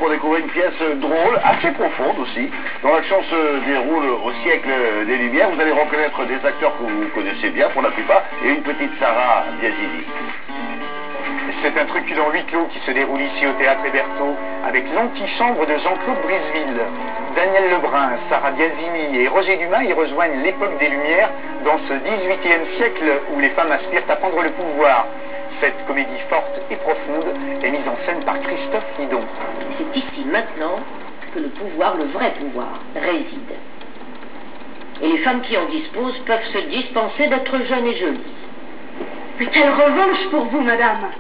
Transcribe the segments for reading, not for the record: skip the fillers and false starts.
pour découvrir une pièce drôle, assez profonde aussi, dont l'action se déroule au siècle des Lumières. Vous allez reconnaître des acteurs que vous connaissez bien pour la plupart, et une petite Sarah Biasini. C'est un truculent huis clos qui se déroule ici au Théâtre Hébertot, avec l'antichambre de Jean-Claude Briseville. Daniel Lebrun, Sarah Biasini et Roger Dumas y rejoignent l'époque des Lumières dans ce XVIIIe siècle où les femmes aspirent à prendre le pouvoir. Cette comédie forte et profonde est mise en scène par Christophe Hidon. C'est ici maintenant que le pouvoir, le vrai pouvoir, réside. Et les femmes qui en disposent peuvent se dispenser d'être jeunes et jolies. Mais quelle revanche pour vous, madame!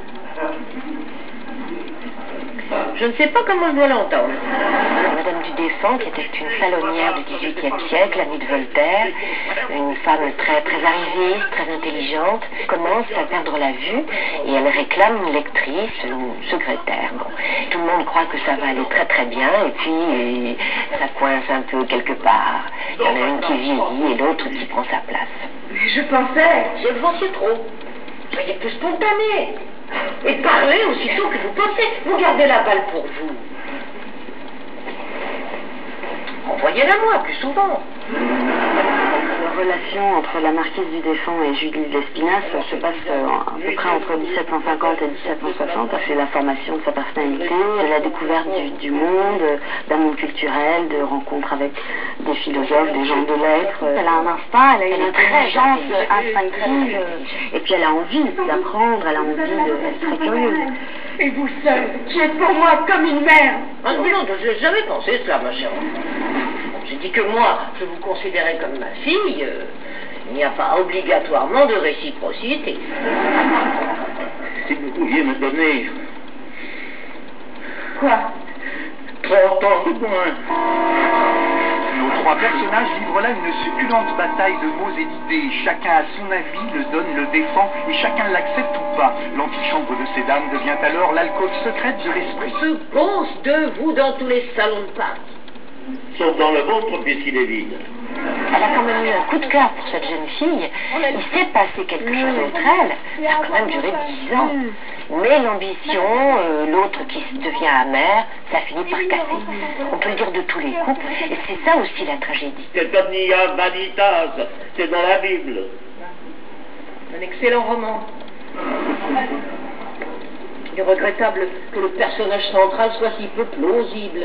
Je ne sais pas comment je dois l'entendre. Madame du Deffand, qui était une salonnière du XVIIIe siècle, amie de Voltaire, une femme très arriviste, très intelligente, commence à perdre la vue et elle réclame une lectrice, une secrétaire. Bon, tout le monde croit que ça va aller très bien et puis ça coince un peu quelque part. Il y en a une qui vieillit et l'autre qui prend sa place. Je pensais... Je vous pensais trop. Soyez plus spontané. Et parlez aussitôt que vous pensez. Vous gardez la balle pour vous. Envoyez-la moi plus souvent. La relation entre la marquise du Deffand et Julie Lespinasse se passe à peu près entre 1750 et 1760. C'est la formation de sa personnalité, la découverte du monde, d'un monde culturel, de rencontres avec des philosophes, des gens de lettres. Elle a un instinct, elle a une intelligence instinctive, et puis elle a envie d'apprendre, elle a envie d'être très curieuse. Et vous seule, qui êtes pour moi comme une mère. Ah non, je n'ai jamais pensé cela, ma chère. J'ai dit que moi, je vous considérais comme ma fille. Il n'y a pas obligatoirement de réciprocité. Si vous pouviez me donner... Quoi? 30 ans de moins. Nos trois personnages livrent là une succulente bataille de mots et d'idées. Chacun a son avis, le donne, le défend, et chacun l'accepte ou pas. L'antichambre de ces dames devient alors l'alcôve secrète de l'esprit. Se pense de vous dans tous les salons de Paris. Sauf dans le vôtre, puisqu'il est vide. Elle a quand même eu un coup de cœur pour cette jeune fille. Il s'est passé quelque chose entre elles. Ça a quand même duré 10 ans. Mais l'ambition, l'autre qui devient amère, ça finit par casser. On peut le dire de tous les couples, et c'est ça aussi la tragédie. C'est omnia vanitas, c'est dans la Bible. Un excellent roman. Il est regrettable que le personnage central soit si peu plausible.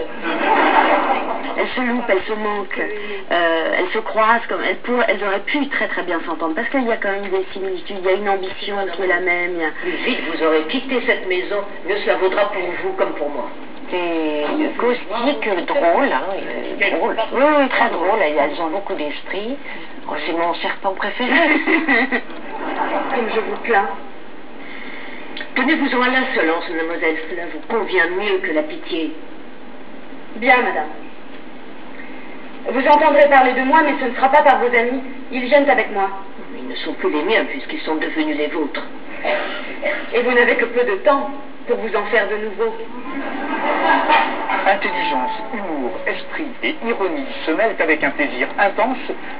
Elles se loupent, elles se manquent, elles se croisent, comme elles auraient pu très bien s'entendre, parce qu'il y a quand même des similitudes, il y a une ambition qui est la même. Plus vite vous aurez quitté cette maison, mieux cela vaudra pour vous comme pour moi. C'est caustique, drôle, hein, drôle. Oui, très drôle, elles ont beaucoup d'esprit. Oh, c'est mon serpent préféré. Comme je vous plains. Tenez-vous-en à l'insolence, mademoiselle, cela vous convient mieux que la pitié. Bien, madame. Vous entendrez parler de moi, mais ce ne sera pas par vos amis. Ils viennent avec moi. Mais ils ne sont plus les miens, puisqu'ils sont devenus les vôtres. Et vous n'avez que peu de temps pour vous en faire de nouveau. Intelligence, humour, esprit et ironie se mêlent avec un plaisir intense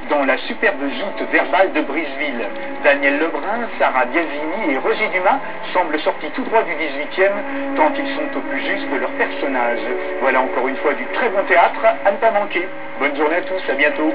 dans la superbe joute verbale de Briseville. Daniel Lebrun, Sarah Biasini et Roger Dumas semblent sortis tout droit du 18e, tant ils sont au plus juste de leurs personnages. Voilà encore une fois du très bon théâtre à ne pas manquer. Bonne journée à tous, à bientôt.